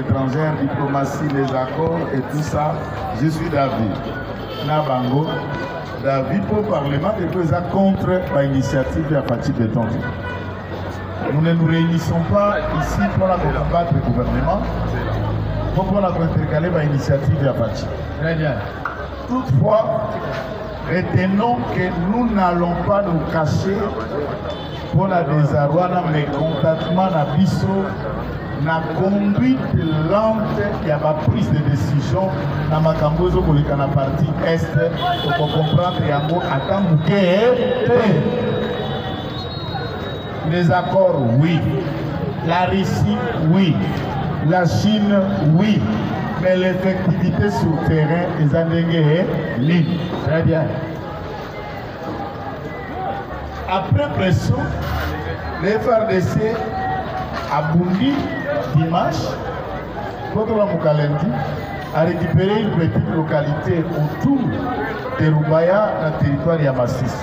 étrangères, diplomatie, les accords et tout ça, je suis David. Nabango, David pour le Parlement et puis ça contre l'initiative de la Fati Béton. Nous ne nous réunissons pas ici pour combattre le gouvernement, pour intercaler l'initiative de la Fati. Très bien. Toutefois, retenons que nous n'allons pas nous cacher pour la désarroi, mais contatement na biso, na conduite lente, il y a ma prise de décision dans ma cambozo pour la partie Est, pour comprendre qu'il y a un mot à les accords, oui. La Russie, oui. La Chine, oui. Mais l'effectivité sur le terrain, les années ligne. Très bien. Après pression, les FRDC a bondi dimanche, contre la Moukalendi, a récupéré une petite localité autour de Rubaya, dans le territoire de Yamassis.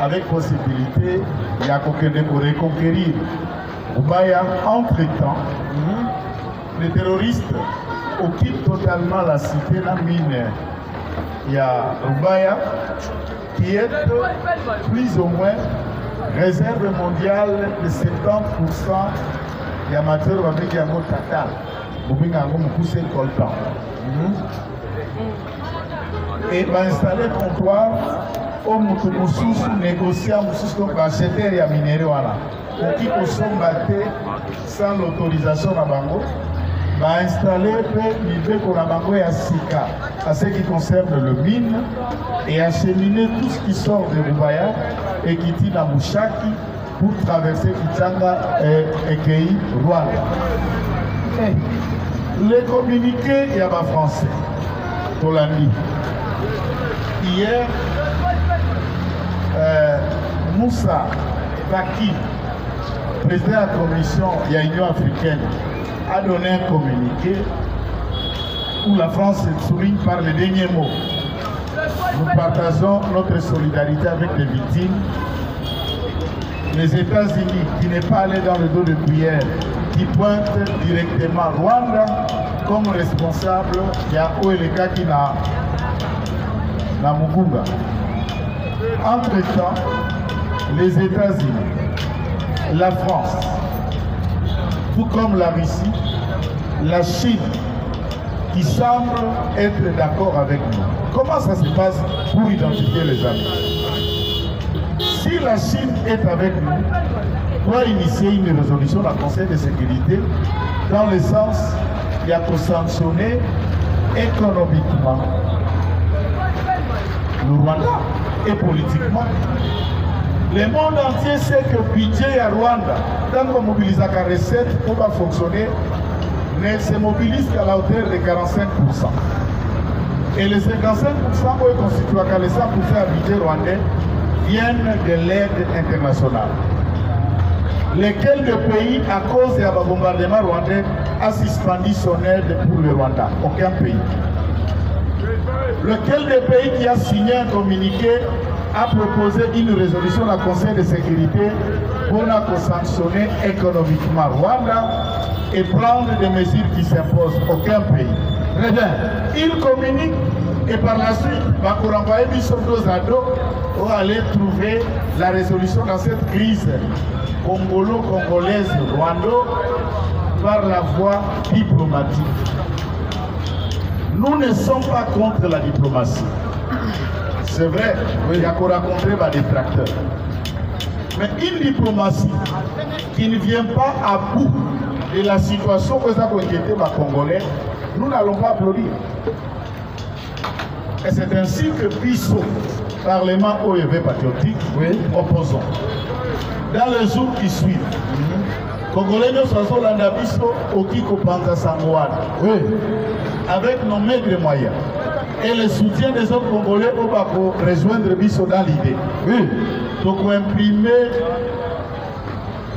Avec possibilité, il y a quelqu'un de reconquérir Rubaya. Entre-temps, les terroristes occupent totalement la cité, la mine. Il y a Rubaya, qui est plus ou moins réserve mondiale de 70% des amateurs avec un mot tata. Vous pouvez pousser le coltan. Et va installer le comptoir au Moutoumousous, négocier pour acheter les minéraux. Pour qui sont battus sans l'autorisation de Bango, va installer le niveau pour la Bango et à Sika, à ce qui concerne le mine, et acheminer tout ce qui sort de Rubaya et qui tire à Mouchaki pour traverser Kichanga et Kei, Rwanda. Les communiqués, il y a pas français. Tolani. Hier, Moussa Faki, président de la commission de l'Union africaine, a donné un communiqué où la France souligne par les derniers mots. Nous partageons notre solidarité avec les victimes. Les États-Unis, qui n'est pas allé dans le dos de cuillère, qui pointent directement Rwanda comme responsable, il y a Oeleka qui n'a Mugunga. Entre-temps, les États-Unis, la France, tout comme la Russie, la Chine, qui semblent être d'accord avec nous. Comment ça se passe pour identifier les amis? Si la Chine est avec nous, doit initier une résolution du Conseil de sécurité dans le sens il y a pour sanctionner économiquement le Rwanda et politiquement. Le monde entier sait que le budget à Rwanda, tant qu'on mobilise la recette pour fonctionner, ne se mobilise qu'à la hauteur de 45%. Et les 55% qui constituent à 100% du budget rwandais viennent de l'aide internationale. Lesquels de pays, à cause des bombardements rwandais, a suspendu son aide pour le Rwanda? Aucun pays. Lequel des pays qui a signé un communiqué a proposé une résolution au Conseil de sécurité pour sanctionner économiquement Rwanda et prendre des mesures qui s'imposent? Aucun pays. Très bien. Il communique et par la suite, va renvoyer Bishop Dozado pour aller trouver la résolution dans cette crise congolo-congolaise Rwando par la voie diplomatique. Nous ne sommes pas contre la diplomatie. C'est vrai, il y a qu'on rencontrer des détracteurs. Mais une diplomatie qui ne vient pas à bout de la situation que ça a inquiété les Congolais, nous n'allons pas applaudir. Et c'est ainsi que Bissot, Parlement OEV patriotique, opposons. Dans les jours qui suivent, Congolais nous sommes là dans Bissot au Kiko Panza Sangouane, avec nos maigres moyens. Et le soutien des autres Congolais pour rejoindre Bissot dans l'idée. Donc on imprimer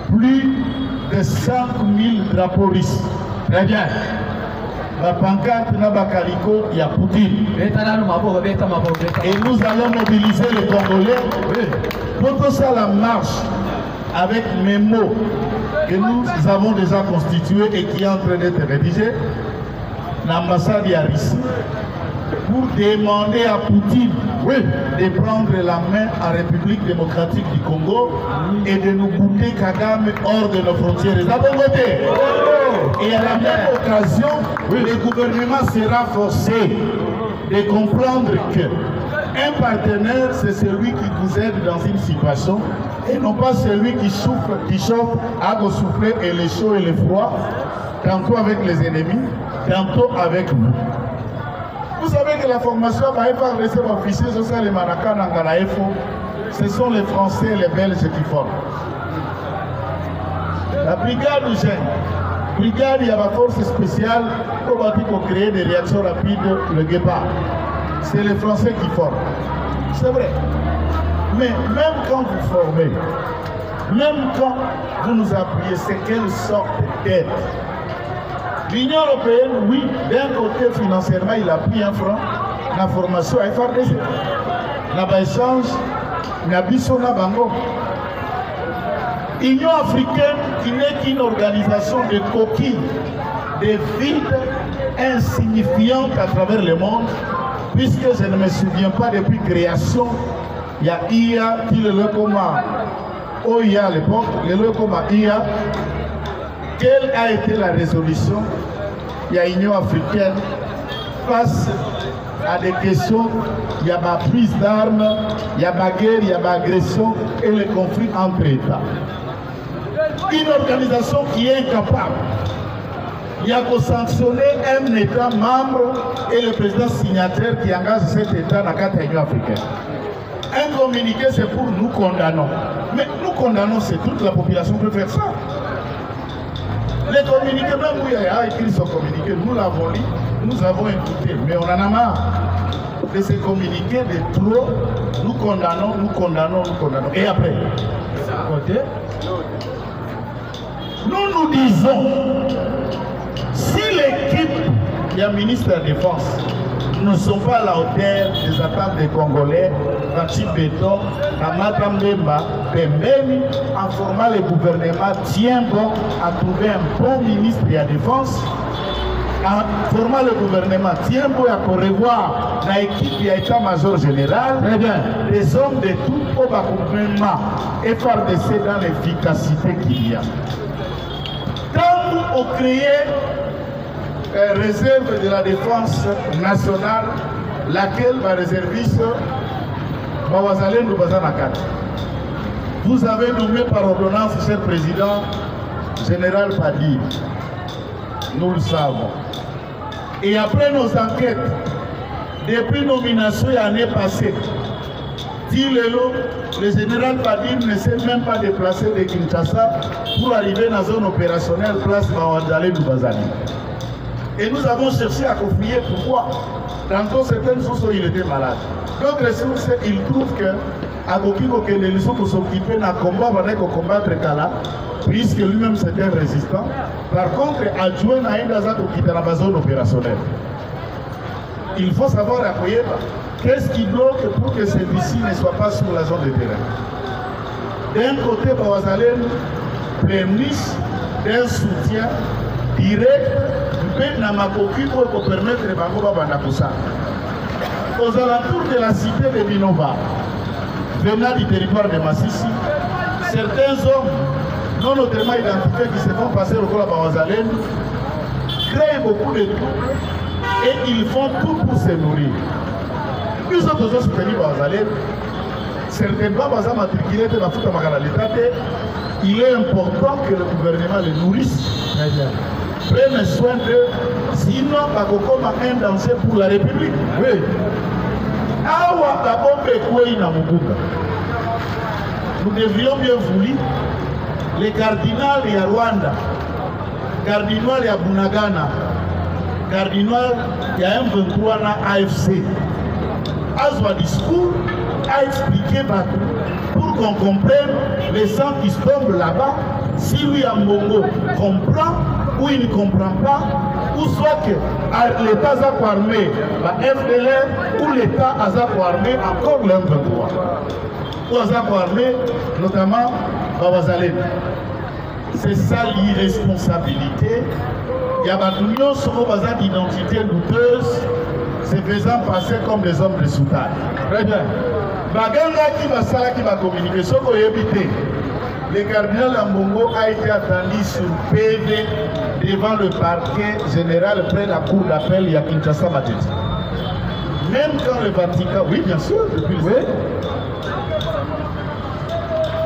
plus de 5 000 drapeaux russes. Très bien. La pancarte n'a pas calico, il y a Poutine. Et nous allons mobiliser les Congolais pour que ça la marche avec mes mots que nous avons déjà constitué et qui est en train d'être rédigé, l'ambassade de Russie, pour demander à Poutine de prendre la main en République démocratique du Congo et de nous bouter Kagame hors de nos frontières. Et à la même occasion, le gouvernement sera forcé de comprendre que un partenaire, c'est celui qui vous aide dans une situation et non pas celui qui souffre, qui chauffe, à vous souffler et le chaud et le froid, tantôt avec les ennemis, tantôt avec vous. Vous savez que la formation par les officiers, ce sont les Français et les Belges qui forment. La brigade Eugène, brigade, il y a la force spéciale pour créer des réactions rapides, le guépard. C'est les Français qui forment. C'est vrai. Mais même quand vous formez, même quand vous nous appuyez, c'est quelle sorte d'aide? L'Union européenne, oui, d'un côté financièrement, il appuie un franc, la formation à FRDC. La échange, la Bissona Bango. L'Union africaine, qui n'est qu'une organisation de coquilles, de vides insignifiantes à travers le monde, puisque je ne me souviens pas depuis création, il y a IA qui le coma OIA à l'époque, le coma IA. Quelle a été la résolution? Il y a l'Union africaine face à des questions, il y a ma prise d'armes, il y a ma guerre, il y a ma agression et le conflit entre États. Une organisation qui est incapable. Il y a qu'à sanctionner un État membre et le président signataire qui engage cet État dans la Union africaine. Un communiqué, c'est pour nous condamnons. Mais nous condamnons, c'est toute la population peut faire ça. Les communiqués, même où il a écrit son communiqué, nous l'avons lu, nous avons écouté. Mais on en a marre de ces communiqués de trop. Nous condamnons, nous condamnons, nous condamnons. Et après, nous disons, si l'équipe du ministre de la Défense ne sont pas à la hauteur des attentes des Congolais, Franchi Béton, Amata Mbemba, Pembeni, en formant le gouvernement, tient bon à trouver un bon ministre de la Défense, en formant le gouvernement, tient bon à revoir l'équipe de l'état-major général, des hommes de tout au gouvernement, FRDC dans l'efficacité qu'il y a. Quand on crée réserve de la défense nationale, laquelle va réserviste vous avez nommé par ordonnance, cher président, général Padir. Nous le savons. Et après nos enquêtes, depuis nomination l'année passée, le général Padir ne s'est même pas déplacé de Kinshasa pour arriver dans la zone opérationnelle place Mawandale du Bazali. Et nous avons cherché à confiner pourquoi. Tantôt certaines sources, il était malade. D'autres sources, ils trouvent que Agokiko Keneliso pour s'occuper d'un combat, va combattre Kala, puisque lui-même c'était un résistant. Par contre, adjoint à Indaza qui était dans la zone opérationnelle. Il faut savoir à Koyeba, qu'est-ce qui bloque pour que celui-ci ne soit pas sur la zone de terrain. D'un côté, Bawazalen prémisse d'un soutien direct pour permettre de aux alentours de la cité de Binova, venant du territoire de Massissi, certains hommes non notamment identifiés qui se font passer au Kola Bawazalen créent beaucoup de troubles et ils font tout pour se nourrir. Nous autres aussi soutenus Bawazalen, certainement Baza matriculé de la Fouta Magalalitate, il est important que le gouvernement les nourrisse. Prenez soin d'eux, sinon Bakokoma un danger pour la République. Oui. Awa Kabombe Kouei Namubuga. Nous devrions bien voulu les cardinals et à Rwanda, cardinal et à Bunagana, cardinal et à M23 na AFC. À son discours, a expliqué pour qu'on comprenne les sang qui se tombent là-bas, si lui à Mbongo comprend ou il ne comprend pas, ou soit que l'État a armé la FDLR ou l'État a armé encore l'M23. Ou a armé notamment Bawazalen. c'est ça l'irresponsabilité. Il y a des d'identité douteuse, se faisant passer comme des hommes de soutane. Très bien. Baganga qui va ça qui va communiquer, ce qu'on a évité. Le cardinal Ambongo a été attendu sur PV devant le parquet général près de la cour d'appel à Kinshasa Matete. Même quand le Vatican, oui bien sûr, depuis le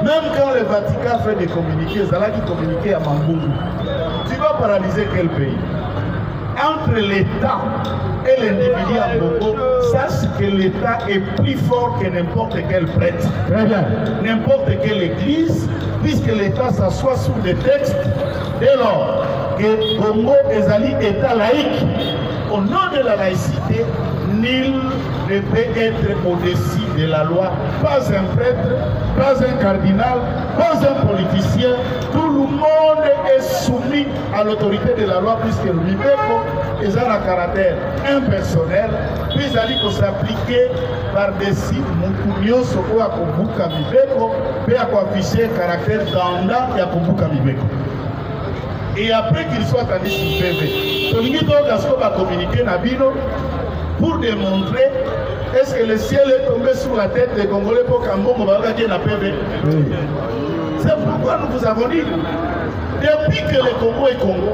même quand le Vatican fait des communiqués, Zala qui communiquait à Mambungu, tu vas paralyser quel pays? Entre l'État et l'individu à Bongo, sache que l'État est plus fort que n'importe quel prêtre. Très bien. N'importe quelle église, puisque l'État s'assoit sur des textes, dès lors que Bongo est État laïque, au nom de la laïcité, nul ne peut être au-dessus de la loi. Pas un prêtre, pas un cardinal, pas un politicien. Tout le monde est soumis à l'autorité de la loi puisque le Mibeko est un caractère impersonnel. Puis il faut s'appliquer par-dessus Moukounio Soko à Kobuka Mibeko, puis à afficher le caractère d'Anda et à Kobuka Mibeko. Et après qu'il soit allé sur PV, Tolingito Gasco va communiquer Nabino pour démontrer est-ce que le ciel est tombé sur la tête des Congolais pour qu'Ambongo va gagner la PV. C'est pourquoi nous vous avons dit, depuis que le Congo est Congo,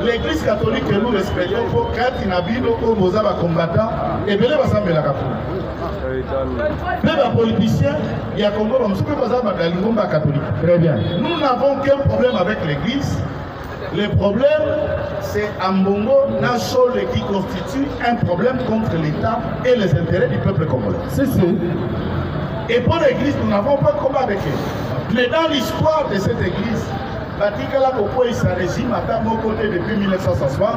l'église catholique que nous respectons, pour Kati Nabino, pour Mozaba combattant, et bien va s'en la même les politiciens, il y a Congo, catholique. Très bien. Nous n'avons qu'un problème avec l'église. Le problème, c'est Ambongo Nachol qui constitue un problème contre l'État et les intérêts du peuple congolais. C'est ça. Et pour l'église, nous n'avons pas de combat avec elle. Mais dans l'histoire de cette église, Batikala Boko et sa régime à mon côté depuis 1960,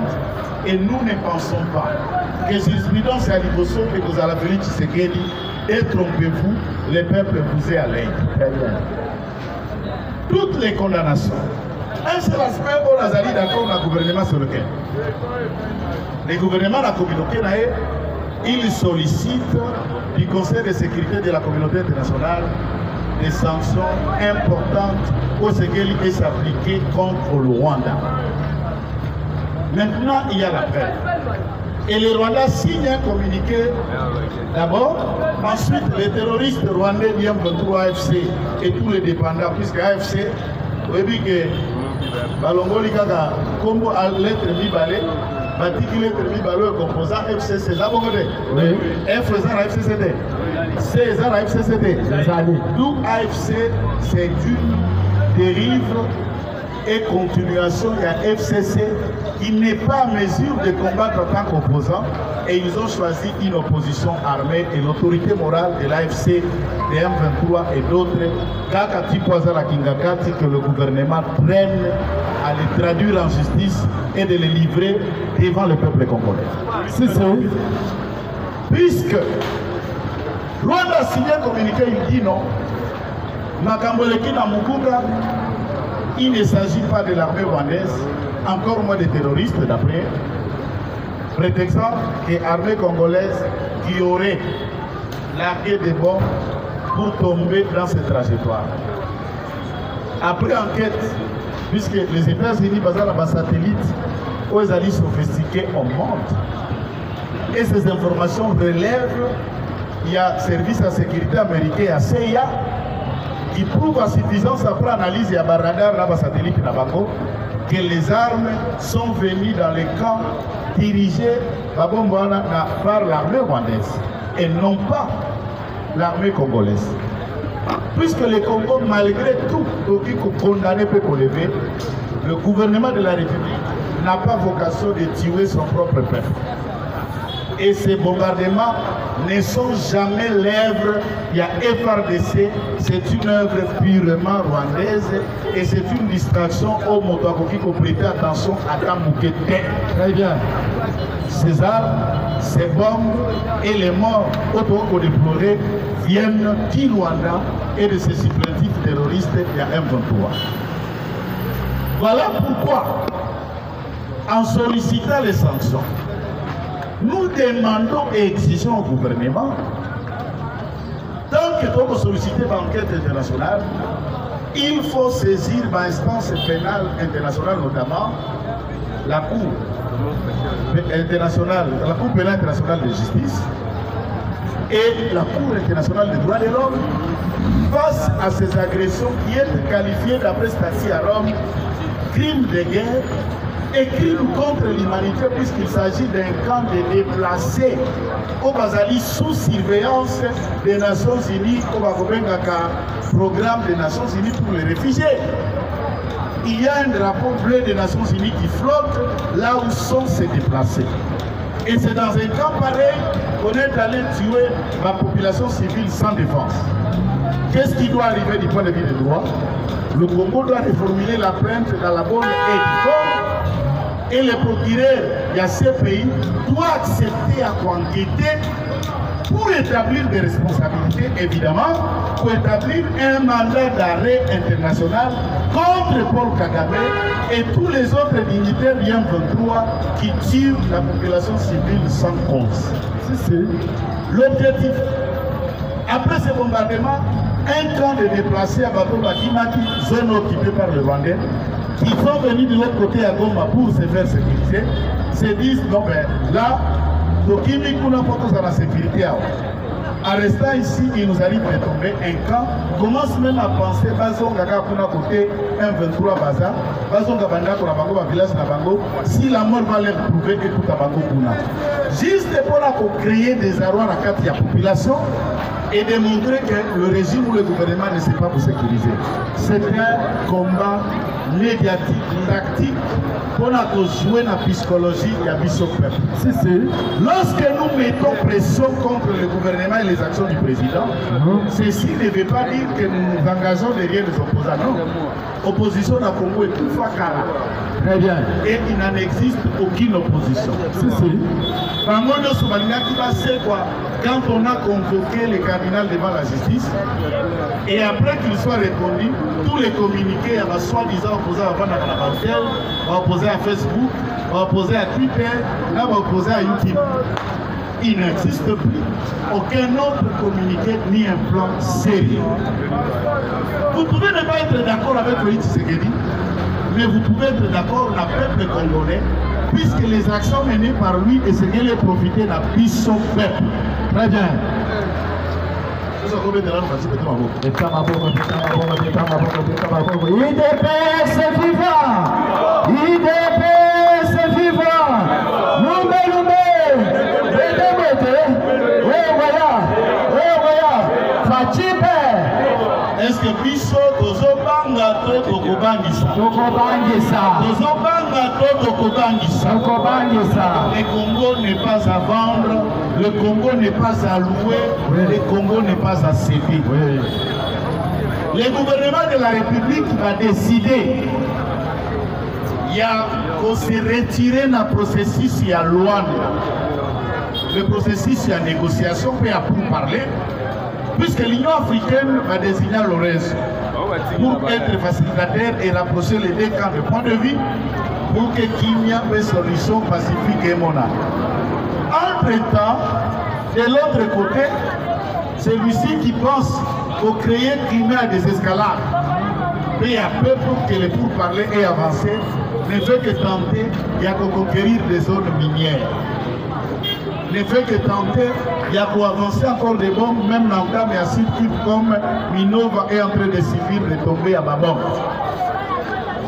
et nous ne pensons pas que jurisprudence à Liboso et que vous allez venir Tshisekedi, et trompez-vous, le peuple vous est à l'aide. Toutes les condamnations. Un seul aspect, on a dit d'accord dans le gouvernement sur lequel. Le gouvernement de la communauté, il sollicite du Conseil de sécurité de la communauté internationale des sanctions importantes pour ce qu'elle peut s'appliquer contre le Rwanda. Maintenant, il y a la paix. Et le Rwanda signe un communiqué d'abord. Ensuite, les terroristes rwandais du M23 AFC et tous les dépendants, puisque AFC, vous avez vu que Balongoli Kaka, comme à l'être mi-balé, Batiki l'être mi-balé est composant FC, c'est ça, oui. F faisant la FCCD. C faisant la FCCD. D'où AFC, c'est une dérive et continuation de la FCC qui n'est pas en mesure de combattre en tant qu'opposant et ils ont choisi une opposition armée et l'autorité morale de l'AFC, de M23 et d'autres Kakati Kwazala Kingakati que le gouvernement traîne à les traduire en justice et de les livrer devant le peuple congolais. C'est ça. Puisque Rwanda a signé un communiqué, il dit non. Makamboleki na Mugunga, il ne s'agit pas de l'armée rwandaise, encore moins des terroristes d'après, prétextant que l'armée congolaise qui aurait largué des bombes pour tomber dans cette trajectoire. Après enquête, puisque les États-Unis basés dans la satellite, aux alliés sophistiqués au monde, et ces informations relèvent, il y a service à sécurité américain à CIA, qui prouve à suffisance après analyse et à radar là satellite que les armes sont venues dans les camps dirigés par l'armée rwandaise et non pas l'armée congolaise. Puisque le Congo, malgré tout, qui condamné peut lever, le gouvernement de la République n'a pas vocation de tuer son propre peuple. Et ces bombardements ne sont jamais l'œuvre, il y a FRDC, c'est une œuvre purement rwandaise et c'est une distraction au Motoakoki qui prêter attention à Tamboukete. Très bien. Ces armes, ces bombes et les morts autour déplorés viennent du Rwanda et de ces supplétifs terroristes il y a M23. Voilà pourquoi, en sollicitant les sanctions, nous demandons et exigeons au gouvernement, tant que nous sollicitons l'enquête internationale, il faut saisir l'instance pénale internationale, notamment la Cour internationale, la Cour pénale internationale de justice et la Cour internationale des droits de l'homme face à ces agressions qui sont qualifiées d'après Stasi à Rome, crimes de guerre et crimes contre l'humanité puisqu'il s'agit d'un camp de déplacés au Bazali sous surveillance des Nations Unies, au Bakobengaka, programme des Nations Unies pour les réfugiés. Il y a un drapeau bleu des Nations Unies qui flotte là où sont ces déplacés. Et c'est dans un camp pareil qu'on est allé tuer la population civile sans défense. Qu'est-ce qui doit arriver du point de vue des droits? Le Congo doit reformuler la plainte dans la bonne et le procureur de ces pays doit accepter à enquêter pour établir des responsabilités, évidemment, pour établir un mandat d'arrêt international contre Paul Kagame et tous les autres dignitaires du M23 qui tuent la population civile sans cause. C'est l'objectif. Après ce bombardement, un camp de déplacés à Babo Bakimaki, zone occupée par le Rwandais, qui sont venus de l'autre côté à Goma pour se faire sécuriser, se disent, non ben là, Tokimi Kuna Fotos à la sécurité. En restant ici, il nous arrive de tomber un camp. On commence même à penser, Bazonga Kuna côté M23 Baza, Bazonga Banda Kuna Bango, village Nabango, si la mort va leur prouver que tout à Bango Kuna. Juste pour créer des arrois à la la population et démontrer que le régime ou le gouvernement ne sait pas vous sécuriser. C'est un combat médiatique, tactique, pour jouer la psychologie de la peuple. Lorsque nous mettons pression contre le gouvernement et les actions du président, ceci ne veut pas dire que nous nous engageons derrière les opposants. Non. Opposition à Congo est tout fakara. Très bien. Et il n'en existe aucune opposition. Quand on a convoqué les cardinals devant la justice, et après qu'il soit répondu, tous les communiqués à la soi-disant opposés à Vanna opposés à Facebook, opposés à Twitter, là opposés à YouTube. Il n'existe plus aucun autre communiqué ni un plan sérieux. Vous pouvez ne pas être d'accord avec Félix Tshisekedi, mais vous pouvez être d'accord avec le peuple congolais, puisque les actions menées par lui et ce qu'il a profité n'a plus son peuple. Très bien. IDPS vivant! IDPS vivant! Lumbe! Est-ce que Bisso Tozobanga Tokobangisa? Le Congo n'est pas à vendre, le Congo n'est pas à louer, le Congo n'est pas à céder. Le gouvernement de la République va décider. Il y a qu'on se retirer dans le processus à Luanda. Le processus à négociation peut pour parler, puisque l'Union africaine va désigner l'ORES pour être facilitateur et rapprocher les deux camps de point de vue pour qu'il y ait une solution pacifique et monarque. Entre-temps, de l'autre côté, celui-ci qui pense pour créer un climat des escalades, peu à peu pour que les pourparlers aient avancé, ne fait que tenter de conquérir des zones minières. Ne fait que tenter, il y a pour avancer encore des bombes, même dans le cas de Sud comme Minova est en train de subir de tomber à Babon.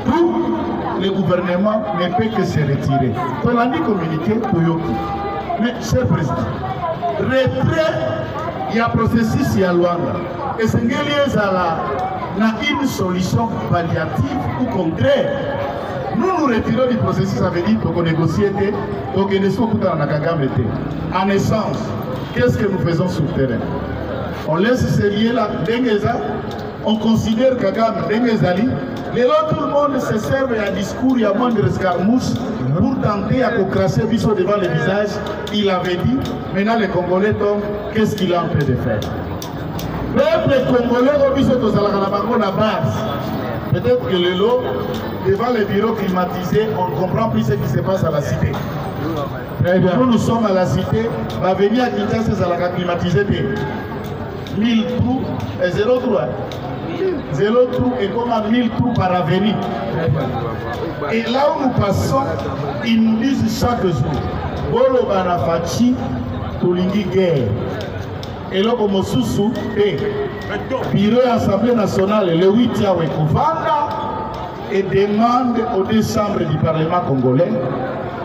Tout le gouvernement ne peut que se retirer. On a dit communiqué, Toyoki. Mais, cher président, retrait, il y a un processus à Luanda. Et c'est une solution palliative ou contraire. Nous nous retirons du processus, ça veut dire qu'on négocie, donc il ne faut pas en essence, qu'est-ce que nous faisons sur le terrain? On laisse ces liens-là, on considère Kagame, Dengezali, et là tout le monde se sert à un discours, il y a moins de escarmouches pour tenter à crasser Bisso devant le visage. Il avait dit, maintenant les Congolais tombent, qu'est-ce qu'il a en train de faire? Peuple congolais, Bisso Tozalakanabango la base. Peut-être que le lot, devant les bureaux climatisés, on ne comprend plus ce qui se passe à la cité. Très bien. Nous sommes à la cité, va venir à Kinshasa, ça la climatisé de 1000 trous et 0 trous. 0 trous et comme 1000 trous par avenue. Et là où nous passons, ils nous disent chaque jour, Bolo Banafachi, Tolingi guerre. Et là, comme Soussou, Bureau Assemblée nationale, le 8 Yahweh Kouvanda, et demande aux deux chambres du Parlement congolais,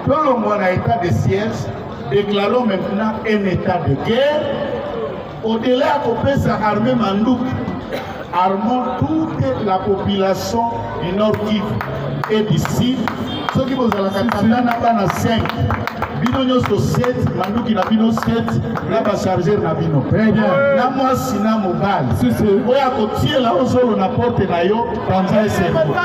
que l'on voit un état de siège, déclarons maintenant un état de guerre. Au-delà de sa armée Mandouk, armant toute la population du Nord Kivu et du Sud. Ceux qui vous avez la 5, bino sur 7, Mandouk na bino 7, là bas charger na bino. Très bien. Na moi sina mobile. Si c'est. Oya kotier là au na porte na yo, panza ese.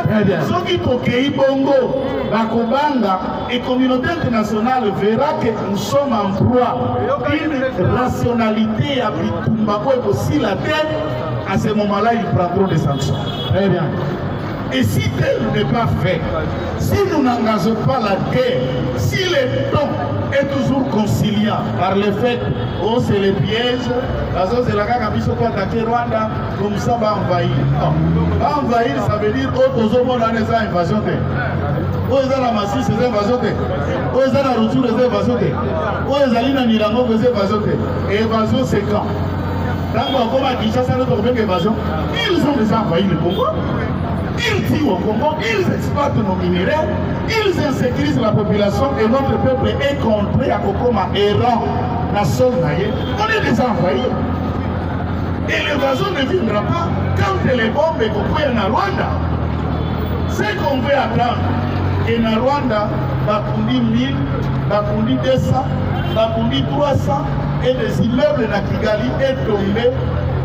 Très bien. Ceux qui tokei bongo, bakobanga et communauté internationale verra que nous sommes en proie d'une rationalité à Bitumbako et aussi la tête. À ce moment-là, ils prendront des sanctions. Très bien. Et si tel n'est pas fait, si nous n'engageons pas la guerre, si le temps est toujours conciliant par le fait oh c'est les pièges, c'est la caca biso pour attaquer Rwanda, comme ça va envahir. Non. Envahir, ça veut dire oh tous au monde en est invasion. Oh ils ont la massif, c'est invasion. Oh ils ont la retour, c'est invasion. Oh ils ont la Nirango, c'est invasion. Et évasion c'est quand? Ils ont déjà envahi le Congo, ils tuent au Congo, ils exploitent nos minéraux, ils insécurisent la population et notre peuple est contraint à Kokoma errant la sol naïe. On est déjà envahi. Et l'évasion ne viendra pas quand les bombes sont en Rwanda. Ce qu'on veut attendre, et en Rwanda, Bakundi 1000, Bakundi 200, Bakundi 300, et des immeubles na Kigali est tombé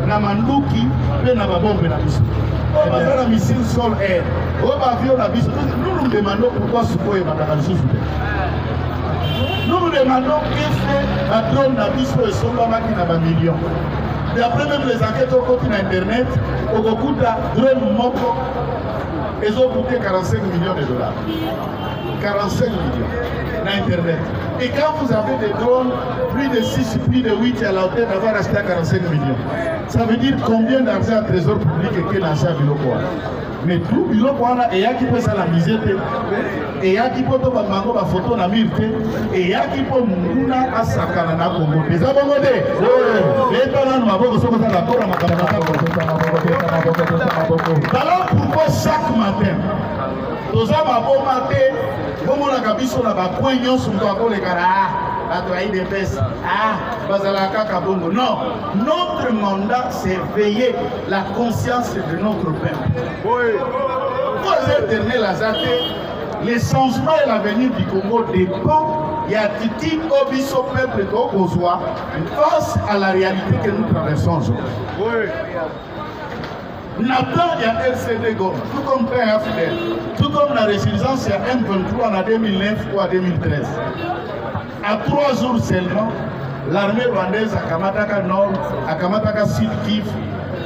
na Manduki et na babombe na biso. On va faire un missile sol-air. On va avion na biso. Nous nous demandons pourquoi ce point est dans le sous. Nous nous demandons qu'est-ce que la drone na biso et son bama qui n'a pas millions. D'après même les enquêtes au côté d'internet, au coût de drone moko, ils ont coûté 45 millions de dollars. 45 millions d'internet. Et quand vous avez des drones, plus de 6, plus de 8 à la hauteur d'avoir acheté à 45 millions, ça veut dire combien d'argent à trésor public et quel argent à Biloko. Mais tout Biloko, et il y a qui peut s'amuser, et il y a qui peut faire des photos dans le et il y a qui peut faire à Sakana na Congo. Les abonnés, les talents, alors pourquoi chaque matin, nous avons matin, comme on a gabiso na bakwe nyonso mto akole kara batrahi des fesses bazala kaka bongo. Non, notre mandat c'est veiller la conscience de notre peuple. Oui. Vous éternel azate, les changements et l'avenir du Congo dépend il y a titi obiso peuple d'Okozwa face à la réalité que nous traversons aujourd'hui. Oui. Nathan, il y a LCD Goma, tout comme Père Fidèle, tout comme la résilience, il y a M23 en 2009 ou en 2013. À 3 jours seulement, l'armée rwandaise à Kamataka Nord, à Kamataka Sud Kivu,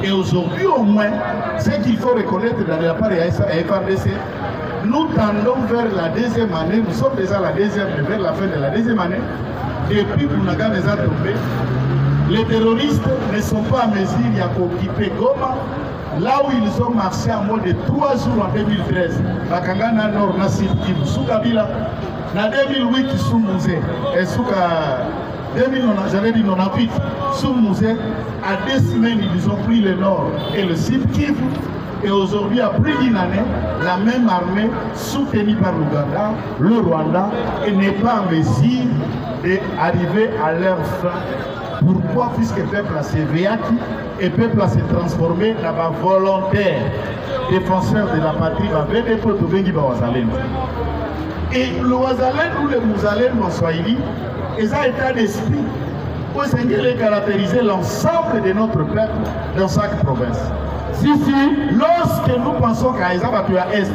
et aujourd'hui au moins, ce qu'il faut reconnaître dans la part de FRDC, nous tendons vers la deuxième année, nous sommes déjà à la deuxième, vers la fin de la deuxième année, depuis que Bounaga les a tombés, les terroristes ne sont pas à mesure d'occuper Goma. Là où ils ont marché en moins de 3 jours en 2013, Bakangana Nord, Nassid Kivu, Soukabila, en 2008, sous Mouzé, et Souka 2098, sous Mouzé, à 2 semaines, ils ont pris le Nord et le Sud Kivu. Et aujourd'hui, à plus d'une année, la même armée, soutenue par l'Ouganda, le Rwanda, n'est pas en mesure d'arriver à leur fin. Pourquoi? Puisque le peuple a s'éveillé et le peuple a se transformé dans un volontaire défenseur de la patrie. Et le Wazalène ou le Mouzalène en Swahili, ils ont un état d'esprit pour caractériser l'ensemble de notre peuple dans chaque province. Si, lorsque nous pensons qu'à Ezabatuya Est,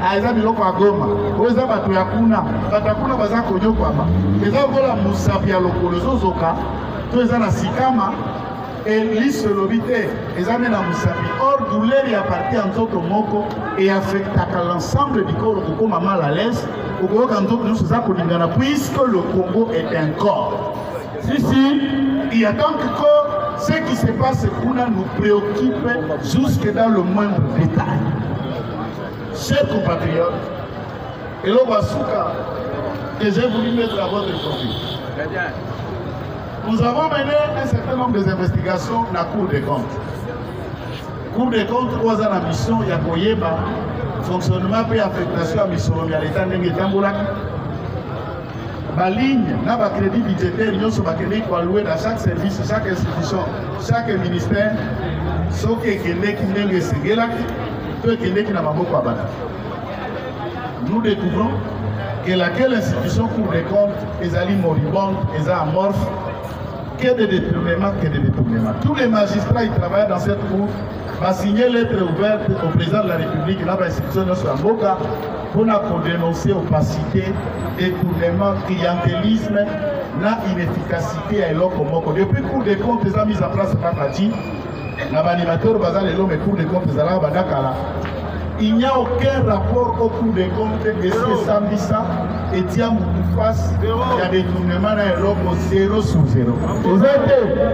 à Ezabiloko à Goma, à Ezabatuya Kuna, Batakuna Baza Konyokwama, Ezabola Moussapia Lokolozo Zoka, Tozana Sikama, et l'Issolobité, Ezamena Moussapi. Or, douleur y appartient en tout moko et affecte à l'ensemble du corps au Congo mal à l'aise, au Congo puisque le Congo est un corps. Si, il y a tant que corps, Ce qui se passe nous préoccupe jusque dans le moindre détail. Chers compatriotes, et l'Obasuka, que j'ai voulu mettre à votre profit. Nous avons mené un certain nombre d'investigations dans la Cour des comptes. Cour des comptes, trois ans de mission, il y a Koyeba, fonctionnement et affectation à mission de l'État Nengetamboulak. Ma ligne, n'a pas crédit budgétaire, nous sommes alloués dans chaque service, chaque institution, chaque ministère, ce qui est nous découvrons que laquelle institution Cour des comptes est allée moribonde, est amorphe, que de détournements, que de détournements. Tous les magistrats qui travaillent dans cette cour vont signer lettre ouverte au président de la République, dans l'institution de Mboka, pour dénoncer opacité, détournement, clientélisme, na inefficacité à l'Okomoko. Depuis Cour des comptes, ils ont mis en place par Fati, l'animateur Bazal et l'homme et Cour des comptes, ils ont Badakala. Il n'y a aucun rapport au Cour des comptes de ce Sambisa et Tiam face, il y a des tournements dans l'homme 0 sur 0.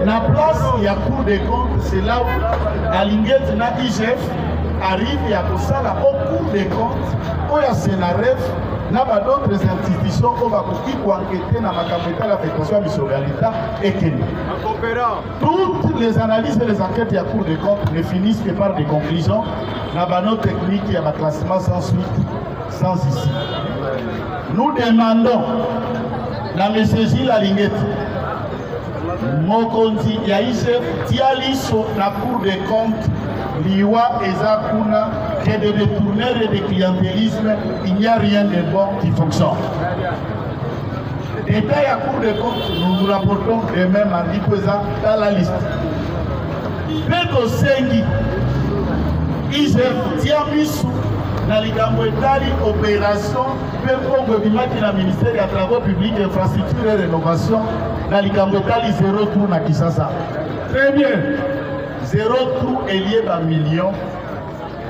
La place, il y a Cour des comptes, c'est là où Alinguette na IGF arrive, il y a tout ça là, au Cour des comptes, où il y a Sénaref, il y a d'autres institutions qui vont enquêter dans la affectation de l'État et Kenya. Toutes les analyses et les enquêtes de la Cour des comptes ne finissent que par des conclusions. Dans nos techniques, il y a un classement sans suite, sans ici. Nous demandons, la messagerie la lignette, Mokonzi, Yaïsef, Tiali sur la Cour des comptes, Liwa et Zakuna, que de détourneurs et de clientélisme, il n'y a rien de bon qui fonctionne. Détail à Cour des comptes, nous nous rapportons de même en disposant dans la liste. Peto Sengi, IGF, Tiamisu, dans les Gambouetari, opération, Pepongo Bimaki, dans le ministère des Travaux publics, Infrastructure et Rénovation, dans les Gambouetari, 0 trou na Kisasa. Très bien. 0 trou est lié à million.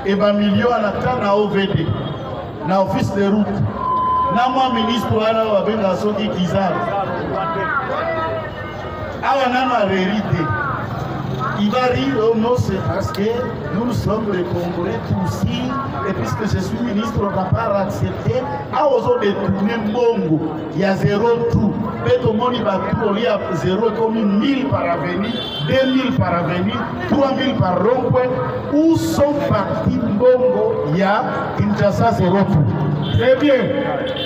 Et à million, on attend à OVD, dans l'office de route. Dans mon ministre, on a vu la Soki Kizar. On a la vérité. Il va rire, non, c'est parce que nous sommes les Congolais aussi, et puisque je suis ministre, on ne va pas accepter. À aux détourner Mbongo, il y a 0 trou. Mais tout le monde va tout, il y a 0 comme 1000 par avenue, 2000 par avenue, 3000 par rond-point. Où sont partis Mbongo? Il y a Kinshasa 0 trou. Très bien.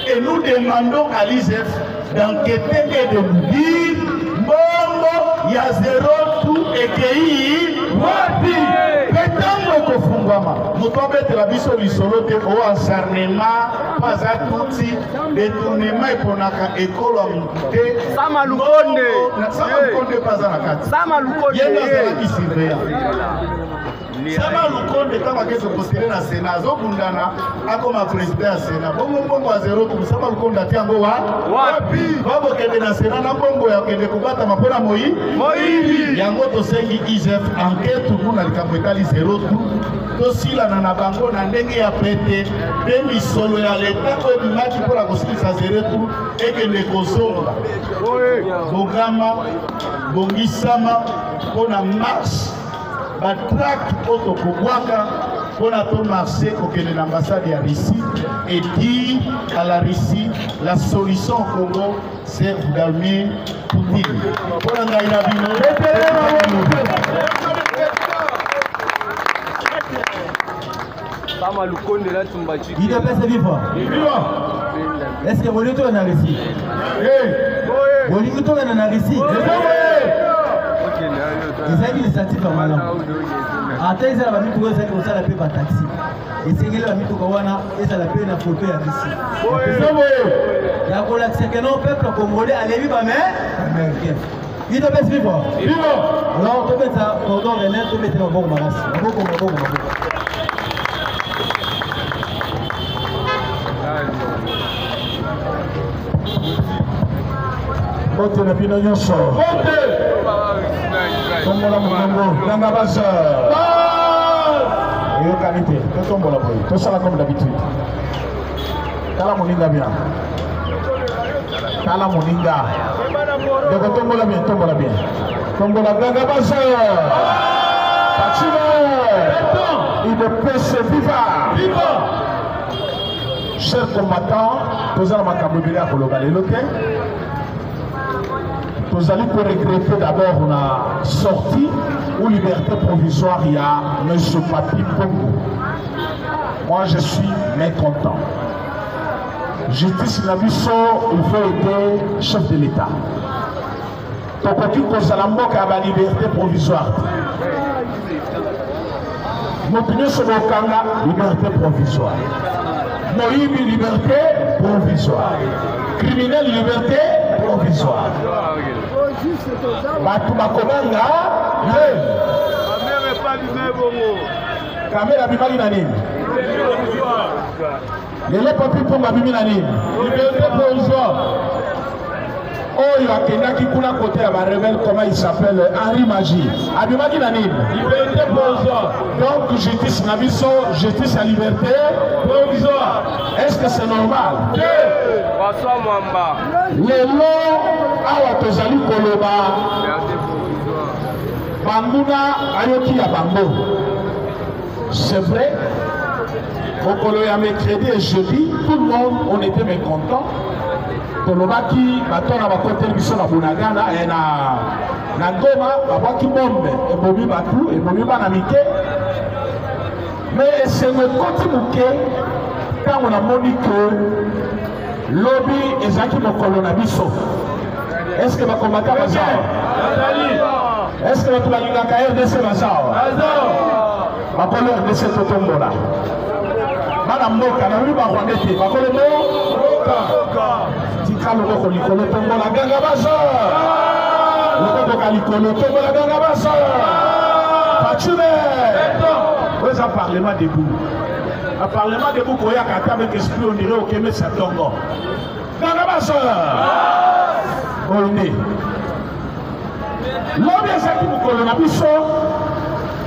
Et nous demandons à l'IGF d'enquêter et de nous dire Mbongo, il y a 0 trou et qu'il wapi petango kofungwama mutobe la biso lisolo te o acharnement pas à touti détournement eponaka ekolo te sama lukonde pas à la carte sama lukonde yena qui surveille Sama Lukonde kama keso postele na Sénat azobundana akoma président ya Sénat bongo a 0 tout Sama Lukonde atiango wapi babo kende na Sénat na bongo ya kende kubata mapona moyibi yango tosengi IGF enquête tout na likambo etali 0 tout tosila na bango na ndenge ya pete de misolo ya leta ko bimaki pola kosilisa 0 tout ekende kozonga bogama bongisama pona marche Batrak auto Kouaka pour a marché au Kenya l'ambassade de Russie et dit à la Russie la solution au Congo c'est Vladimir Poutine. Pour la Sama Lukonde là Tumbachi. Il doit passer vivant. Est-ce que vous êtes en Russie? Vous êtes en Russie? ezali initiative ya malamu ata ezala bamituka ezali kosala mpe bataxi esengeli bamituka wana ezala mpe na foto ya bisi ya kolakisa ke non peuple congolais alebi bame américain i topesi vivo alors tobeta cordon rené tobete maboko makasi maboko Bote na bino nyonso tombola mongongo nanga basa eyokani te totombola boye tosala comme d'habitude tala moninga bien tala moninga Donc tombola bien, tombola bien. Tombola Ganga Baza. Il ne peut se vivre. Chers combattants, nous allons m'accompagner à Kologalé-Loté. Nous allons regretter d'abord la sortie ou liberté provisoire, il y a M. Papi Pongo. Moi, je suis mécontent. Justice Nabiso, il faut aider le chef de l'État. Donc, il a la liberté provisoire. L'opinion sur le Kanga, liberté provisoire. Moïbi, liberté provisoire. Criminel, liberté provisoire. Batouba Komanga, Kamera Bimali Nanim. Les papiers pour ma Bimali. Liberté provisoire. Oh, il y a quelqu'un qui coule à côté à ma rebelle, comment il s'appelle, Henri Magie. Abimaki Nanim. Liberté provisoire. Donc, justice Nabiso, justice à liberté provisoire. Est-ce que c'est normal? François Mwamba. Les lots, awa tozali koloba. Banguna ayoki ya bango. C'est vrai. Au Kolo ya mercredi et jeudi, tout le monde, on était mécontents. Kolobaki batona bakote biso na Bunagana et na Goma babaki bombe et bobi batu et bobi bana mike. Mais c'est me koti muke quand on a moni que lobby ezaki mokolo na biso. Est-ce que bakombata bazao? Est-ce que bakobalingaka RDC bazao? Bakolo RDC totombola. Bana mboka na biba Rwanda te bakolo mboka. Tikalo ko likolo tombola Ganga Baza. Lokoko kalikolo tombola Ganga Baza. Pachube. Vous en parlement debout. Un parlement debout pour y a avec esprit on dirait au Kémé Satongo. Ganga Baza. Olné. L'homme est ça qui vous colle na biso.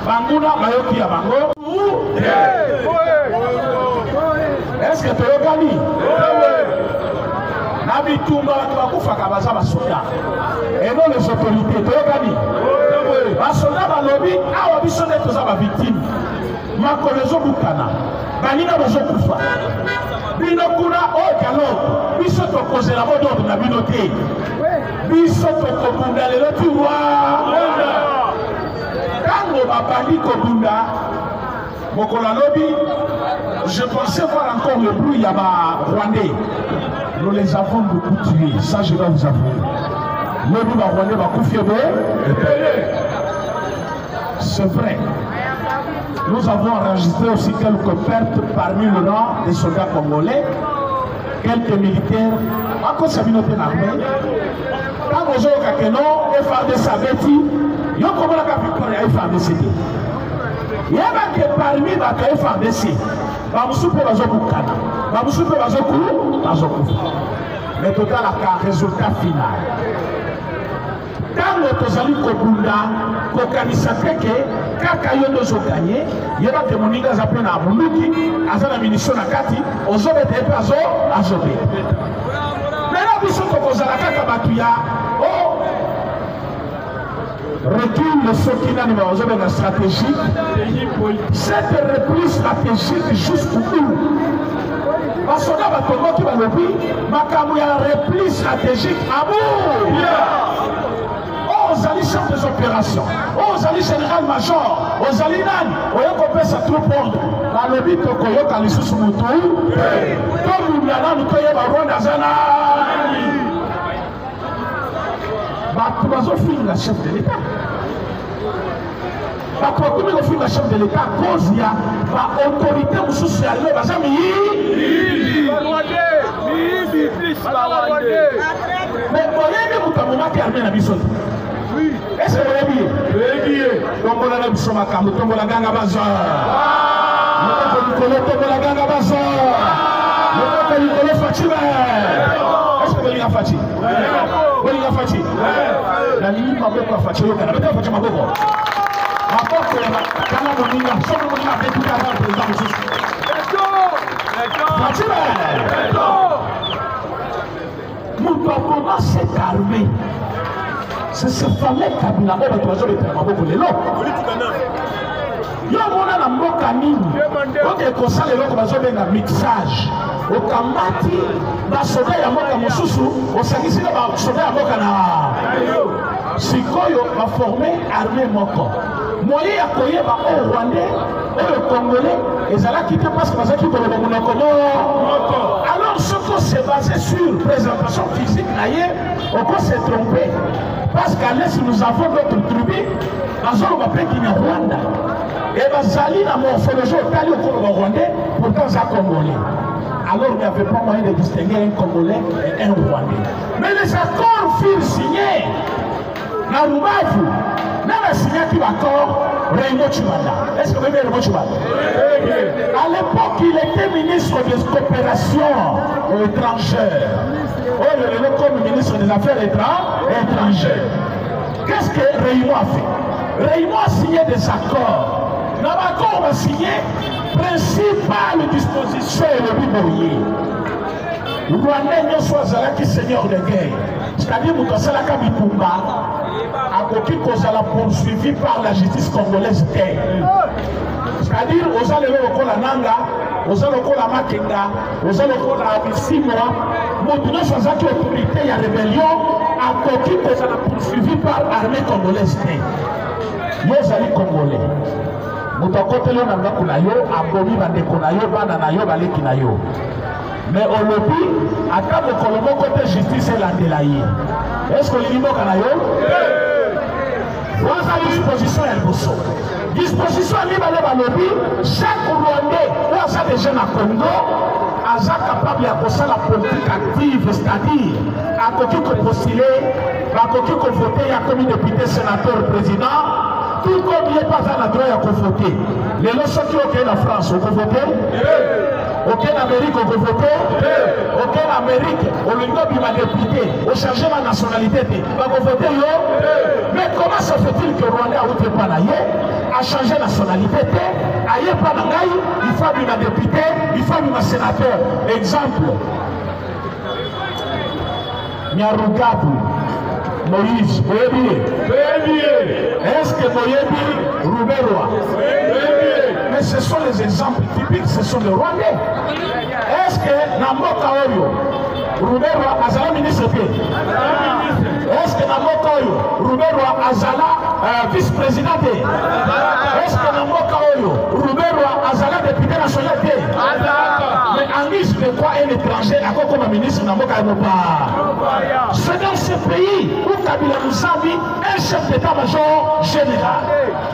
Banguna bayoki ya bango. Est-ce que tu es gagné? Nabi Tumba, tu vas couper à Baza Basoda. Et non les autorités, tu es gagné. Basoda Balobi, a obisonné tous les victimes. Ma collègue Bukana, Banina Bazo Kufa. Binokuna, oh Kalo, Bisoto cause la mode de la binoté. Bisoto Kobunda, le Lotiwa. Tango Babani Kobunda, Mokola Lobi. Je pensais voir encore le bruit Yaba Rwandais. Nous les avons beaucoup tués, ça je dois vous avouer. Le bruit Rwandais va confier. C'est vrai. Nous avons enregistré aussi quelques pertes parmi le rang des soldats congolais, quelques militaires, encore sa communauté armée. Quand vous avez un FARDC à Betty, il y a comme la victoire à FARDC. Il y a que parmi les FARDC. Mais total à résultat final. Quand nous avons Kobunda, Kokanisa Teke, Kakayo nous a gagné, il y a que mon nigga a pris à Moulouki, à la munition à Kati, aux hommes étaient pas à Zobé. Mais là, nous sommes aux Alaka Batuya, oh, recule le Sokina numéro 1 stratégique. Cette reprise stratégique jusqu'au bout. Parce qu'on a un qui va le dire, il y a une reprise stratégique à bout. Aux alliés chefs des opérations, aux alliés général-major, aux alliés nan, on a compris sa troupe ordre. La lobby de Koyo Kalisu Sumutu, comme nous l'avons nous payé par Rwanda Zana. Nous avons fini la chef de l'État. Nous avons fini la chef de l'État à cause de l'autorité sociale. Mais vous avez moment qui a amené la mission. Est-ce que vous avez dit? Donc on a la mission à Kambo, on a la Ganga Baza. On a la Ganga Baza. On a la Fatima. Est-ce que vous avez Fatima? Vous avez Fatima? La limite m'a beaucoup Fatima. Vous avez Fatima beaucoup. Rapport que quand on dit que chaque fois qu'on a fait tout à l'heure, le président de Jésus. Fatima. Nous devons s'être armés. c'est ce fameux Kabila oyo bato bazobetela maboko lelo yo mona na mboka nini oke kosala eloko bazobenga mixage okambati basoda ya mboka mosusu osangisi na basoda ya mboka na sikoyo baforme armée moko moye ya koyeba oyo rwandais oyo congolais ezalaki te parce que bazalaki koloba monoko moko. Alors ce qu'on s'est basé sur présentation physique na ye on s'est trompé parce qu'à l'est nous avons d'autres tribus bazoloba mpe kina Rwanda et bazali na morphologie otali okoloba rwandais pourtant za congolais. Alors il n'y avait pas moyen de distinguer un congolais et un rwandais. Mais les accords furent signés na Rubavu n'a signé l'accord Raymond Tchibanda. Est-ce que vous avez Raymond Tchibanda? À l'époque, il était ministre des coopérations étrangères. Oh, il est comme ministre des Affaires étrangères. Qu'est-ce que Raymond a fait? Raymond a signé des accords. Dans l'accord, on a signé principale disposition et le biboyer. Rwandais ne soit là qui seigneur de guerre. C'est-à-dire que c'est la Kabipumba a côté qu'on a poursuivi par la justice congolaise. C'est-à-dire aux allez au la Nanga, aux allez au la Makenga, aux allez au la Abissimwa, nous sommes qui autorité il y a rébellion à côté qu'on a poursuivi par l'armée congolaise. Nous allons congolais. Nous avons côté le Nanga Kunayo, Abomi Bandekunayo, Bananayo, Balekinayo. Mais au lobby, à table de Colombo, côté justice et la délaïe. Est-ce que l'Inimo Kanayo? Voilà la disposition et le disposition à lobby, chaque Rwandais, ou à ça des jeunes à Congo, à ça capable de la politique active, c'est-à-dire à côté qu'on postulé, à côté qu'on voté, à comme député, sénateur, président, tout comme il n'est pas à la droite à voter. Les leçons qui ont en France, on peut voter? Aucun Amérique on peut voter, aucun Amérique on lui donne ma député, on change ma nationalité, on peut voter yo. Mais comment se fait-il que Rwanda a changé la nationalité? Aïe pas il faut ma député, il faut ma sénateur. Exemple, Nyarugabu, Moïse, est-ce que Moïse Rouberwa? Mais ce sont les exemples typiques, ce sont les Rwandais. Est-ce que Namoka Oyo, Ruberwa Azala ministre? Est-ce que Namoka Oyo, Ruberwa Azala vice-président? Est-ce que Namoka Oyo, Ruberwa Azala député national? Mais en guise de quoi un étranger, à quoi comme ministre Namoka Oyo? C'est dans ce pays où Kabila nous a mis un chef d'état-major général.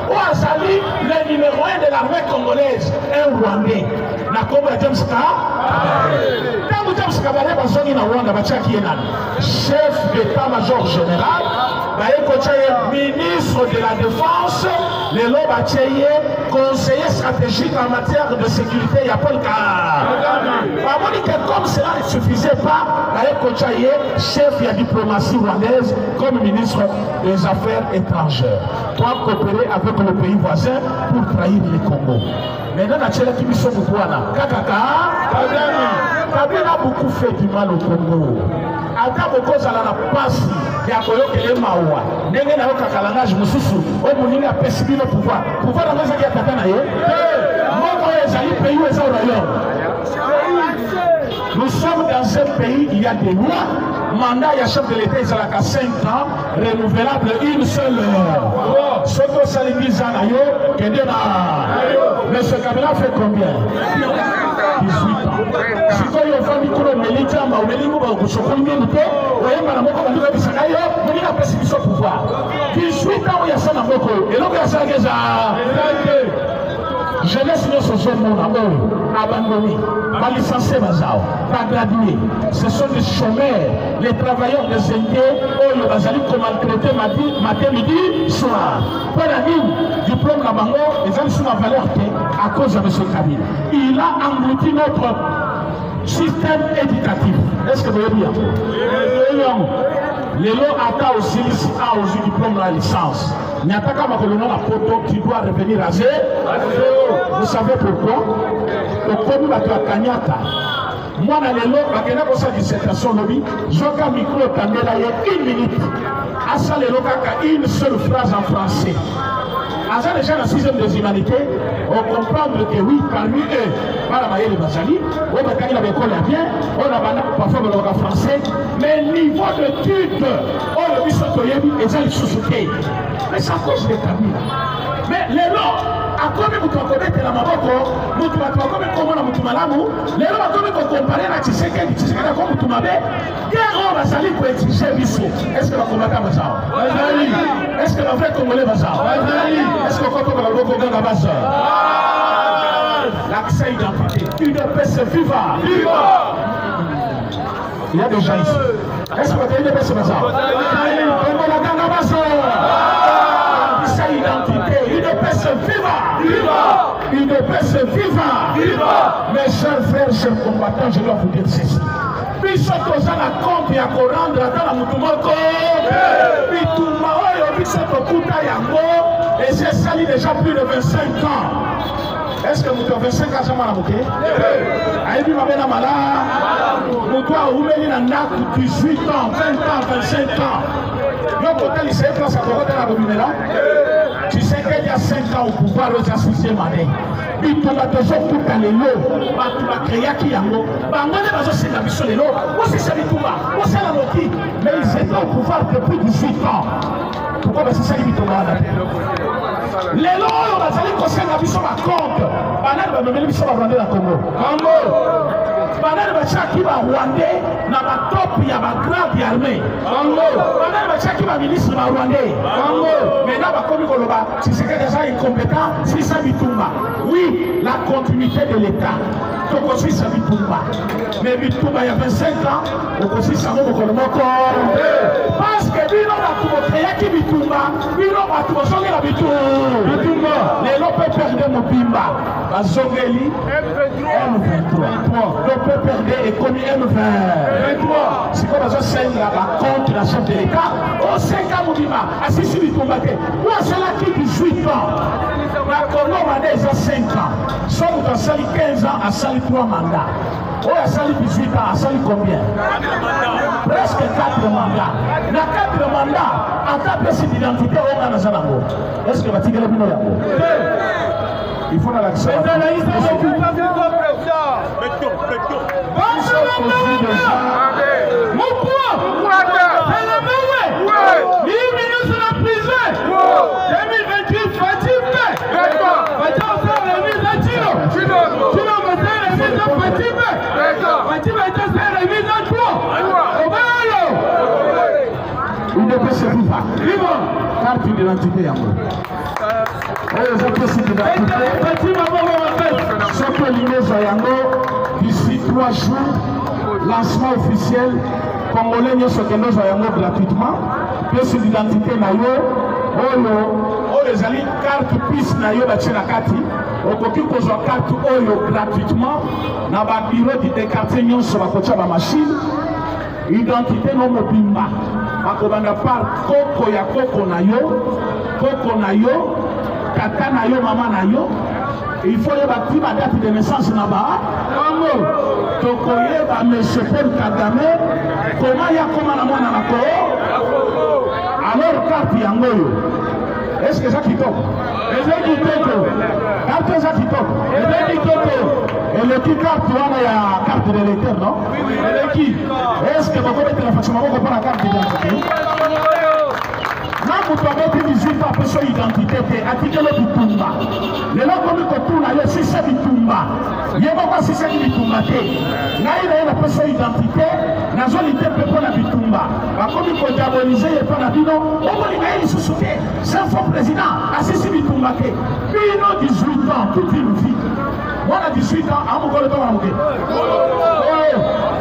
Où Azali, le numéro 1 de l'armée congolaise, un Rwandais. Na Congo James Kabare. Tangu James Kabare bazongi na Rwanda bachaki yenan. Chef d'état-major général, ministre de la défense, le Lobachaye, conseiller stratégique en matière de sécurité, il y a pas le cas. Comme cela ne suffisait pas, chef de la diplomatie rwandaise comme ministre des Affaires étrangères. Doit coopérer avec le pays voisin pour trahir le Congo. Maintenant, Kabila a beaucoup fait du mal au Congo. Ata beaucoup ça la passe ya koyokele mawa. Ndenge na yokakalangage mususu o muninga a perçu le pouvoir. Pouvoir na mesa ki atata na ye. Moko ezali pays ou ezali royaume. Nous sommes dans un pays, il y a des lois. Mandat, il y a chef de l'État, il y a 5 ans, renouvelable une seule heure. Ce que ça lui dit, mais ce Kabila fait combien? 18 ans. Si vous avez fait un Melita, pouvoir. 18 ans, il y a ça dans le et donc, il y a ça jeunesse ne se sont abandonnés, pas licenciés, pas gradués. Ce sont des chômeurs, les travailleurs des Indiens, où ils ont maltraité matin, midi, soir. Pour la ligne, diplôme la bango, ils ont sur la valeur à cause de M. Kabila. Il a englouti notre système éducatif. Est-ce que vous voyez bien? Les lois attendent aussi aux diplômes de la licence. Il n'y a pas qu'à ma colonne à poto qui doit revenir à zéro. Vous savez pourquoi? Le premier va te Kanyata. Moi, dans les lots, je vais faire dissertation lobby. Je vais micro tandela il y a 1 minute. À ça, les lots, une seule phrase en français. À ça, déjà, la 6e des humanités, on comprend que oui, parmi eux, par la maille de Bazali, on a gagné l'école bien, on a parfois le français, mais niveau d'études, on a vu ce que et ça, ils sous-soutés. Mais ça cause des cabines. Mais les lots, à quoi vous connaissez la maboko, vous connaissez comment la mutumalamu, les lots, à quoi vous comparez la Tshisekedi, Tshisekedi, à quoi vous tombez, on va salir pour exiger Bissou. Est-ce que la combattant va ça? Est-ce que la vraie Congolais va ça? Est-ce que quand on va le Congo va ça? L'accès identité, une paix viva. Il y a des gens ici. Est-ce que vous avez une paix va ça? Identité, une paix viva. Une paix viva. Mes chers frères, chers combattants, je dois vous dire ceci. Biso tozana compte ya korandra dans la mutumoko. Bituma oyo biso tokuta yango et j'ai sali déjà plus de 25 ans. Est-ce que vous avez 25 ans à Maramoké? Aïbi Mabena Mala, Moutoua Oumeli Nandaku, 18 ans, 20 ans, 25 ans. Yo côté lycée, place à Korote la Dominela. Tu sais qu'il y a 5 ans au pouvoir aux 6e année. Bituma toujours tout à l'élo, Batuma Créaki Yango, Bangone Bazo c'est la mission de l'eau, moi c'est Bituma, moi c'est la Moki, mais ils étaient au pouvoir depuis 18 ans. Pourquoi c'est ça qui Bituma? Les lots, on va aller conseiller la mission à compte. Banane va mener mission à Rwanda la Congo. Banane va chaki va Rwandais, na ba top ya ba grade armée. Banane va chaki va ministre va Rwandais. Mais là va comme Koloba, si c'est déjà incompétent, si ça Bitumba. Oui, la continuité de l'État. Donc aussi ça Bitumba. Mais Bitumba il y a 25 ans, donc aussi ça va Kolomoko. Parce que Bino va tout créer qui Bitumba, Bino va tout changer la Bitumba. Les lots peuvent perdre mon Bimba. Bazongeli M23. L'on peut perdre et comme M23. C'est comme ça c'est là contre la chef de l'État. Au 5 ans Moubima, assis sur Bitumba. Moi c'est là qui 18 ans. La Congo a déjà 5 ans. Soit vous avez sali 15 ans, à sali 3 mandats. Oh, à sali 18 ans, à sali combien? Presque 4 mandats. Dans 4 mandats, en tant que cette identité, on a dans Zanango. Est-ce que va tirer le bino yango? Il faut dans l'accès. Carte d'identité yango. D'ici 3 jours, lancement officiel, Congolais nous sommes gratuitement. Pièce d'identité les alliés carte puisse na yo bachina kati. Okoki kozwa carte oyo gratuitement na ba bureau de quartier nyonso bakocha ba machine. Identité no mobimba. Bakobanda par koko ya koko na yo, tata na yo, mama na yo. Il faut y avoir ma date de naissance là-bas. Tokoye ba monsieur Paul Kagame, comment ya comment na mwana na ko? Alors carte yango yo. Est-ce que ça qui top? Est-ce qui top? Carte ça qui top? Est-ce qui top? Et le qui carte wana ya carte de l'électeur, non? Et qui? Est-ce que vous connaissez la façon dont on prend la carte d'identité? Là, vous avez 18 ans pour son identité, article de Bitumba. Les gens comme ils tournent ailleurs, c'est ça Bitumba. Il y a pas si c'est Bitumba. Là, il y a une personne identité, la zone était pour la Bitumba. Comme il faut diaboliser, il n'y a pas la bino, on va les sous sauter. C'est un faux président, assisté Bitumba. Bino 18 ans, toute une vie. Moi, à 18 ans, à mon collègue,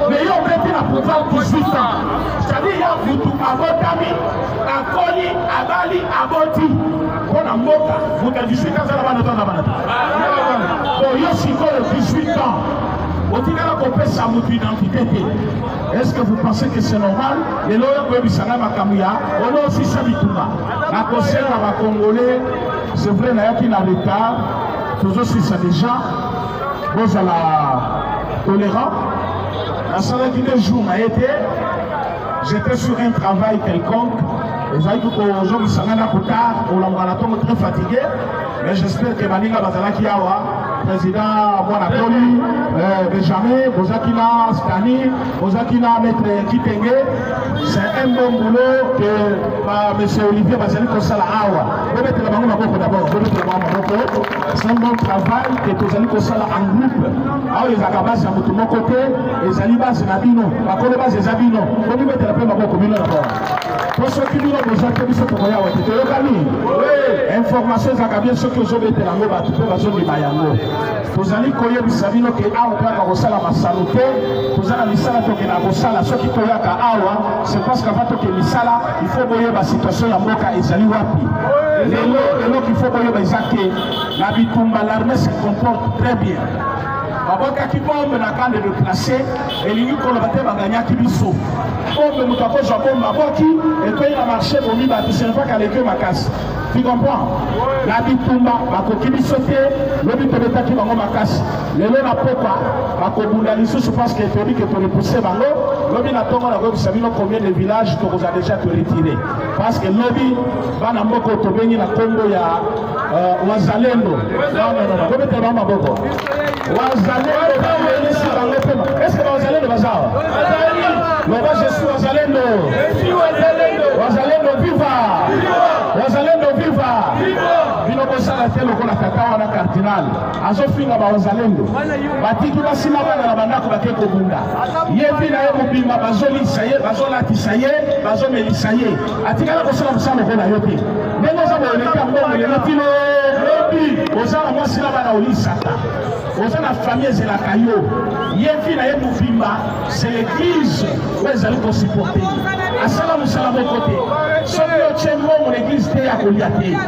mais il y a un pouvoir 18 ans. C'est-à-dire, il y a Boutou, Abotami, Akoli, Abali, Aboti. On a Moka, vous avez 18 ans, ça va nous donner bon, il y a 18 ans. On dit qu'on peut sa identité. Est-ce que vous pensez que c'est normal? Les lois peuvent s'en aller à Kamouya. On a aussi ça, Bitouma. La concerne à Congolais, c'est vrai, il y a qui n'a retard. Toujours si c'est des gens, vous êtes tolérants. La salle qui 2 jours m'a été, j'étais sur un travail quelconque. Et ça dit que aujourd'hui, ça m'a très fatigué. Mais j'espère que Maninga Bazalaki Awa, président Bonatoli, Benjamin, Bozakina Stani, Bozakina Maître Kitenge, c'est un bon boulot que M. Olivier Bazali Kosala Awa. C'est un bon travail que Tozali Kosala en groupe. Alors les Agabas à mon côté, les Alibas Nabino, ma Kolobas et Zabino, on lui met la paix ma commune d'abord. Pour ceux qui nous ont besoin de ce qu'on a été, information Zagabien, ceux qui ont été là, tu peux besoin de Mayango. Vous allez connaître Sabino qui a un peu la saluté, vous allez misala toke na kosala ceux qui connaissent Awa, c'est parce qu'avant que misala, il faut voir la situation ya mboka ezali wapi. Lelo qu'il faut voir Isaac, la bitumba l'armée se comporte très bien. Baboka qui bombe na kande de placer et lui qu'on va te baganya qui biso. Bombe mutako jabo maboki et puis il a marché pour lui bâtir c'est pas qu'elle est ma casse. Tu comprends? La bitumba bakoki bisoté, le but de l'état qui va ma casse. Le na poka bakobunda lisusu parce que tu dis que tu repousser bango, lobi na tongo na go sabino combien de villages tu vous a déjà te retirer parce que lobi bana mboko to bengi na kombo ya wazalendo. Non, lobi te ba maboko. Est-ce que vous allez le bazar? Je suis Wazalendo. Wazalendo viva! Wazalendo viva! Bino kosala te lokola kaka wana cardinal. Azofinga ba Wazalendo. Batiki basina bana na bandako bakeko bunda. Yebi na ye mobimba bazolisa ye, bazolatisa ye, bazomelisa ye. Atikala kosala musala lokola yo te. Ndenge oza boyeleka mbongo yeletino lobi ozala mwasi na bana olisaka. Aux la famille et la caillou, c'est l'église où ils allaient supporter. À salam salam au côté. Sauf que mon église était à Goliathé.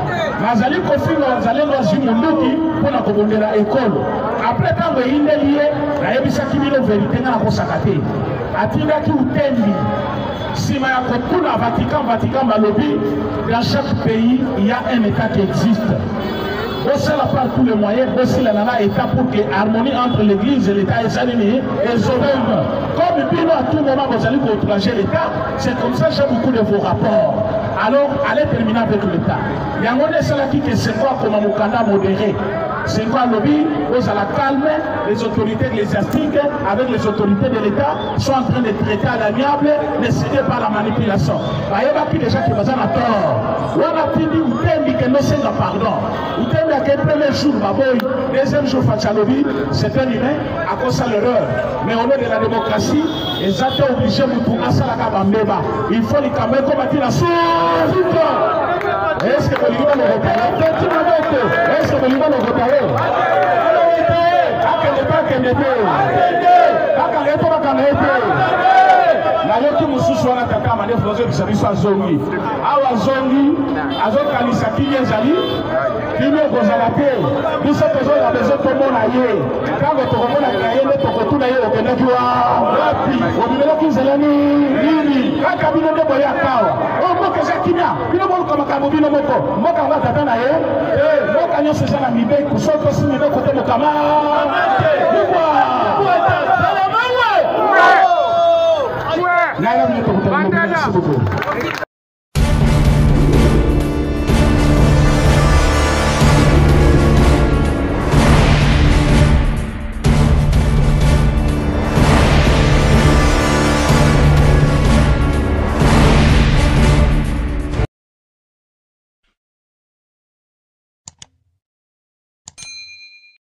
Mais allez confiner, vous allez dans une mondoki pour la commander la école. Après quand vous êtes lié, la yebisa qui dit la vérité dans la consacrée. Atinga qui ou tendi. Si ma yakotuna Vatican Balobi, dans chaque pays, il y a un État qui existe. Aussi la part tous les moyens, aussi la nana état pour que l'harmonie entre l'église et l'État est alignée et souveraine. Comme Bino à tout moment vous allez outrager l'État, c'est comme ça que j'ai beaucoup de vos rapports. Alors, allez terminer avec l'État. Il y a un moment qui c'est quoi comme un Mukanda modéré. C'est quoi le lobby, vous allez calmer les autorités ecclésiastiques avec les autorités de l'État sont en train de traiter à l'amiable, décidé par la manipulation. Il y a des gens qui ont à tort. On a dit que nous sommes pardon. Vous avez dit que le premier jour, deuxième jour, c'est un humain à cause de l'erreur. Mais au nom de la démocratie, ils ont obligé de tout casser la cabambeba. Il faut les caméras combattre la souffle. Est-ce que vous voulez le retarder? Est-ce que vous voulez le retarder? nayoki mususu wana tata manefu bazobisa biso azongi awa azongi azokanisa kini ezali kini ekozala te biso tozoya bezo tomona ye ntango tokomonaka ye nde tokotuna ye okendaki wapi obimelaki nzela nini kaka bino nde boya kawa oyo mboka eza kimia bino boluka makambo bino moko mboka nga tata na ye mboka nyonso eza na mibeko soki osi mibeko te mokama Nada de